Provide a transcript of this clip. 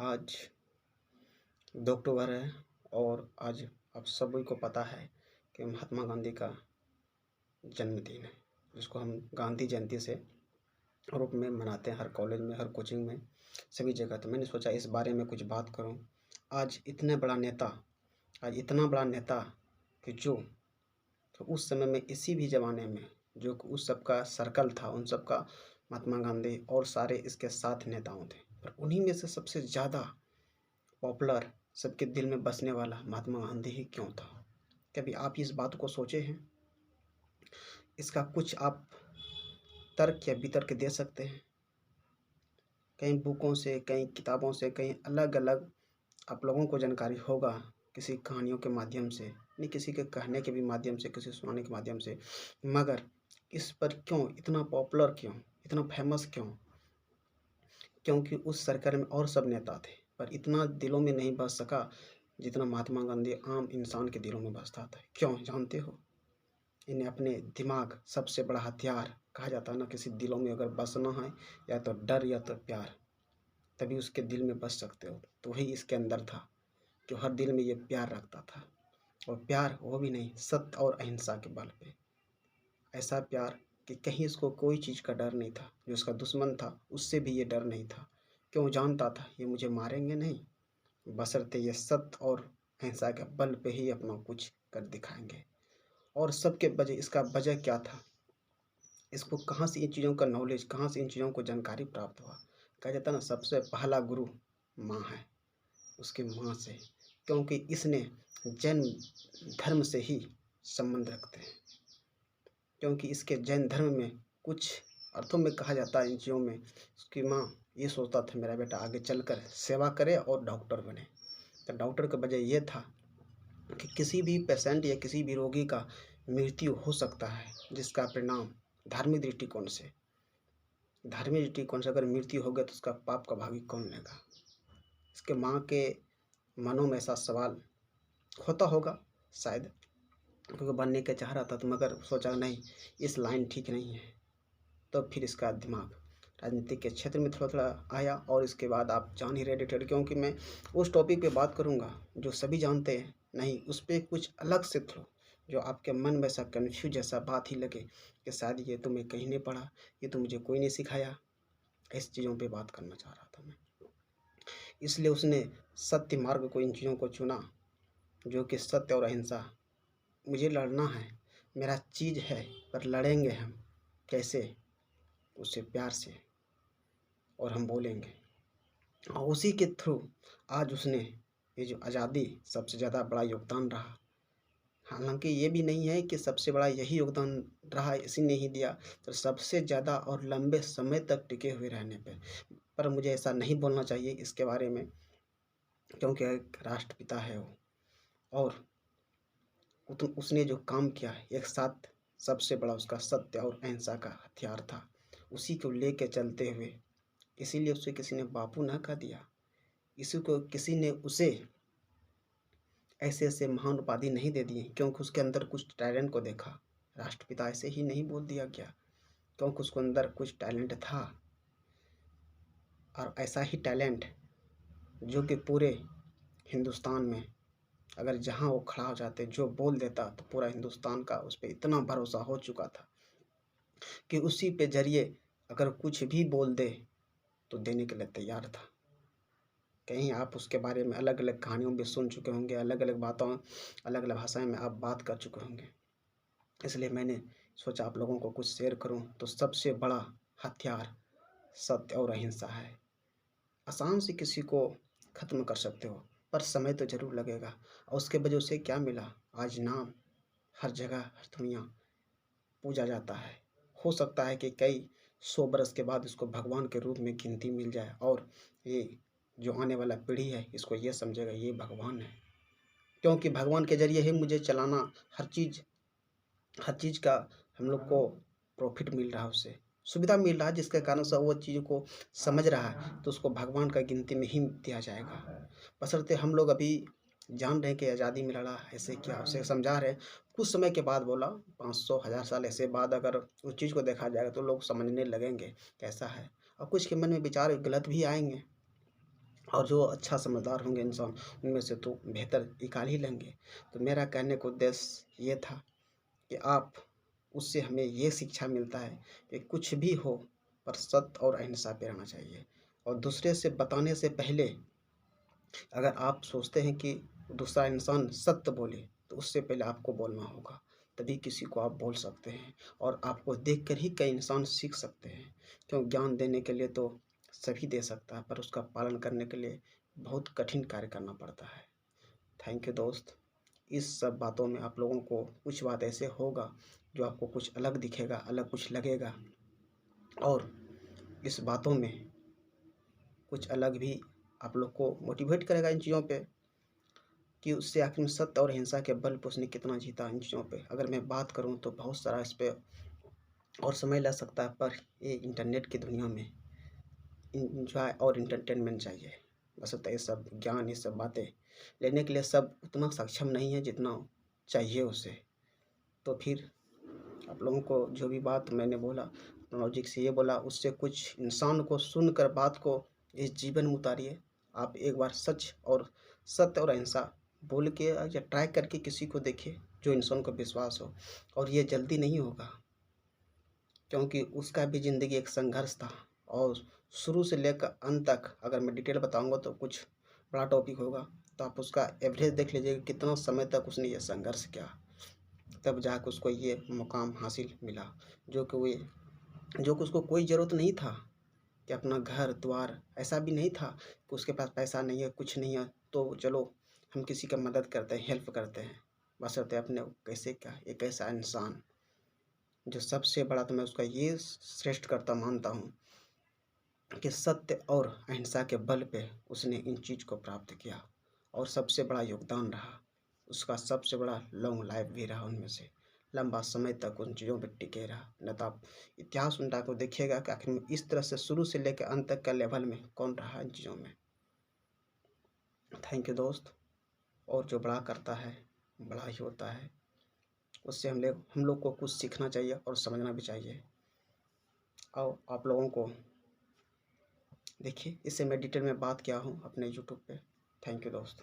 आज 2 अक्टूबर है और आज आप सभी को पता है कि महात्मा गांधी का जन्मदिन है, जिसको हम गांधी जयंती से रूप में मनाते हैं हर कॉलेज में, हर कोचिंग में, सभी जगह। तो मैंने सोचा इस बारे में कुछ बात करूं। आज इतना बड़ा नेता कि जो तो उस समय में इसी भी ज़माने में जो उस सबका सर्कल था, उन सबका महात्मा गांधी और सारे इसके साथ नेताओं थे, पर उन्हीं में से सबसे ज़्यादा पॉपुलर, सबके दिल में बसने वाला महात्मा गांधी ही क्यों था? कभी आप इस बात को सोचे हैं? इसका कुछ आप तर्क या वितर्क दे सकते हैं? कई बुकों से, कई किताबों से, कई अलग-अलग आप लोगों को जानकारी होगा, किसी कहानियों के माध्यम से, नहीं किसी के कहने के भी माध्यम से, किसी सुनाने के माध्यम से, मगर इस पर क्यों इतना पॉपुलर क्यों, इतना फेमस क्यों? क्योंकि उस सर्कल में और सब नेता थे, पर इतना दिलों में नहीं बस सका जितना महात्मा गांधी आम इंसान के दिलों में बसता था। क्यों जानते हो? इन्हें अपने दिमाग सबसे बड़ा हथियार कहा जाता है ना, किसी दिलों में अगर बसना है या तो डर या तो प्यार, तभी उसके दिल में बस सकते हो। तो वही इसके अंदर था, जो हर दिल में ये प्यार रखता था, और प्यार वो भी नहीं, सत्य और अहिंसा के बल पे। ऐसा प्यार कि कहीं इसको कोई चीज़ का डर नहीं था। जो उसका दुश्मन था उससे भी ये डर नहीं था। क्यों? जानता था ये मुझे मारेंगे नहीं, बशर्ते ये सत्य और अहिंसा के बल पे ही अपना कुछ कर दिखाएंगे। और सबके वजह, इसका वजह क्या था? इसको कहाँ से इन चीज़ों का नॉलेज, कहाँ से इन चीज़ों को जानकारी प्राप्त हुआ? कहा जाता है ना, सबसे पहला गुरु माँ है, उसकी माँ से। क्योंकि इसने जैन धर्म से ही संबंध रखते हैं, क्योंकि इसके जैन धर्म में कुछ अर्थों में कहा जाता है इन चीज़ों में, उसकी माँ ये सोचता था मेरा बेटा आगे चलकर सेवा करे और डॉक्टर बने। तो डॉक्टर का वजह ये था कि किसी भी पेशेंट या किसी भी रोगी का मृत्यु हो सकता है, जिसका परिणाम धार्मिक दृष्टिकोण से अगर मृत्यु हो गया तो उसका पाप का भागी कौन लेगा? इसके माँ के मनों में ऐसा सवाल होता होगा शायद, क्योंकि बनने का चाह रहा था, तो मगर सोचा नहीं, इस लाइन ठीक नहीं है। तो फिर इसका दिमाग राजनीतिक के क्षेत्र में थोड़ा थोड़ा आया, और इसके बाद आप जान ही रहे डिटेल, क्योंकि मैं उस टॉपिक पे बात करूँगा जो सभी जानते हैं, नहीं उस पर कुछ अलग से थ्रो, जो आपके मन में ऐसा कन्फ्यूज ऐसा बात ही लगे कि शायद ये तो मैं कहीं नहीं पढ़ा, ये तो मुझे कोई नहीं सिखाया। इस चीज़ों पे बात करना चाह रहा था मैं। इसलिए उसने सत्य मार्ग को, इन चीज़ों को चुना, जो कि सत्य और अहिंसा। मुझे लड़ना है, मेरा चीज़ है, पर लड़ेंगे हम कैसे? उससे प्यार से, और हम बोलेंगे। और उसी के थ्रू आज उसने ये जो आज़ादी सबसे ज़्यादा बड़ा योगदान रहा। हालांकि ये भी नहीं है कि सबसे बड़ा यही योगदान रहा, इसी ने ही दिया, तो सबसे ज़्यादा और लंबे समय तक टिके हुए रहने पे। पर मुझे ऐसा नहीं बोलना चाहिए इसके बारे में, क्योंकि एक राष्ट्रपिता है वो, और उसने जो काम किया है एक साथ, सबसे बड़ा उसका सत्य और अहिंसा का हथियार था। उसी को लेके चलते हुए, इसीलिए उसे किसी ने बापू ना कह दिया, इसी को किसी ने उसे ऐसे ऐसे महान उपाधि नहीं दे दी, क्योंकि उसके अंदर कुछ टैलेंट को देखा। राष्ट्रपिता ऐसे ही नहीं बोल दिया गया, क्योंकि उसके अंदर कुछ टैलेंट था, और ऐसा ही टैलेंट जो कि पूरे हिंदुस्तान में अगर जहाँ वो खड़ा हो जाते, जो बोल देता, तो पूरा हिंदुस्तान का उस पर इतना भरोसा हो चुका था कि उसी पे जरिए अगर कुछ भी बोल दे तो देने के लिए तैयार था। कहीं आप उसके बारे में अलग अलग कहानियों भी सुन चुके होंगे, अलग अलग बातों, अलग अलग भाषाएं में आप बात कर चुके होंगे। इसलिए मैंने सोचा आप लोगों को कुछ शेयर करूं। तो सबसे बड़ा हथियार सत्य और अहिंसा है। आसान से किसी को ख़त्म कर सकते हो, पर समय तो ज़रूर लगेगा। और उसके वजह से क्या मिला? आज नाम हर जगह, हर दुनिया पूजा जाता है। हो सकता है कि कई 100 बरस के बाद इसको भगवान के रूप में गिनती मिल जाए, और ये जो आने वाला पीढ़ी है इसको ये समझेगा ये भगवान है, क्योंकि भगवान के ज़रिए ही मुझे चलाना, हर चीज़ का हम लोग को प्रॉफिट मिल रहा है, उससे सुविधा मिल रहा है, जिसके कारण से वो चीज़ को समझ रहा है, तो उसको भगवान का गिनती में ही दिया जाएगा। बशर्ते हम लोग अभी जान रहे हैं कि आज़ादी मिल रहा है, ऐसे क्या उसे समझा रहे हैं। कुछ समय के बाद बोला, 500 1000 साल ऐसे बाद अगर उस चीज़ को देखा जाएगा तो लोग समझने लगेंगे कैसा है, और कुछ के मन में विचार गलत भी आएंगे, और जो अच्छा समझदार होंगे इंसान, उनमें से तो बेहतर निकाल ही लेंगे। तो मेरा कहने का उद्देश्य ये था कि आप उससे हमें ये शिक्षा मिलता है कि कुछ भी हो पर सत्य और अहिंसा पे रहना चाहिए। और दूसरे से बताने से पहले अगर आप सोचते हैं कि दूसरा इंसान सत्य बोले, तो उससे पहले आपको बोलना होगा, तभी किसी को आप बोल सकते हैं। और आपको देखकर ही कई इंसान सीख सकते हैं, क्यों ज्ञान देने के लिए तो सभी दे सकता है, पर उसका पालन करने के लिए बहुत कठिन कार्य करना पड़ता है। थैंक यू दोस्त। इस सब बातों में आप लोगों को कुछ बात ऐसे होगा जो आपको कुछ अलग दिखेगा, अलग कुछ लगेगा, और इस बातों में कुछ अलग भी आप लोग को मोटिवेट करेगा इन चीज़ों पे, कि उससे आखिर में सत्य और हिंसा के बल पे उसने कितना जीता इन चीज़ों पे। अगर मैं बात करूँ तो बहुत सारा इस पे और समय लग सकता है, पर ये इंटरनेट की दुनिया में इंजॉय और इंटरटेनमेंट चाहिए। बशर्ते ये सब ज्ञान, ये सब बातें लेने के लिए सब उतना सक्षम नहीं है जितना चाहिए उसे। तो फिर आप लोगों को जो भी बात मैंने बोला, लॉजिक से ये बोला, उससे कुछ इंसान को सुनकर बात को इस जीवन में उतारिए। आप एक बार सच और सत्य और अहिंसा बोल के या ट्राई करके किसी को देखिए जो इंसान को विश्वास हो। और ये जल्दी नहीं होगा, क्योंकि उसका भी ज़िंदगी एक संघर्ष था। और शुरू से लेकर अंत तक अगर मैं डिटेल बताऊंगा तो कुछ बड़ा टॉपिक होगा। तो आप उसका एवरेज देख लीजिएगा कितना समय तक उसने ये संघर्ष किया, तब जाकर उसको ये मुकाम हासिल मिला। जो कि उसको कोई ज़रूरत नहीं था कि अपना घर द्वार, ऐसा भी नहीं था कि उसके पास पैसा नहीं है, कुछ नहीं है तो चलो हम किसी का मदद करते हैं, हेल्प करते हैं। बशर्ते अपने कैसे क्या एक ऐसा इंसान जो सबसे बड़ा, तो मैं उसका ये श्रेष्ठ करता मानता हूँ कि सत्य और अहिंसा के बल पे उसने इन चीज़ को प्राप्त किया। और सबसे बड़ा योगदान रहा उसका, सबसे बड़ा लॉन्ग लाइफ भी रहा, उनमें से लंबा समय तक उन चीज़ों पर टिके रहा। न तो आप इतिहास उल्टा को देखिएगा कि आखिर में इस तरह से शुरू से लेकर अंत तक का लेवल में कौन रहा इन चीज़ों में। थैंक यू दोस्त। और जो बड़ा करता है बड़ा ही होता है, उससे हम लोग को कुछ सीखना चाहिए और समझना भी चाहिए। और आप लोगों को देखिए, इससे मैं डिटेल में बात किया हूँ अपने यूट्यूब पे। थैंक यू दोस्त।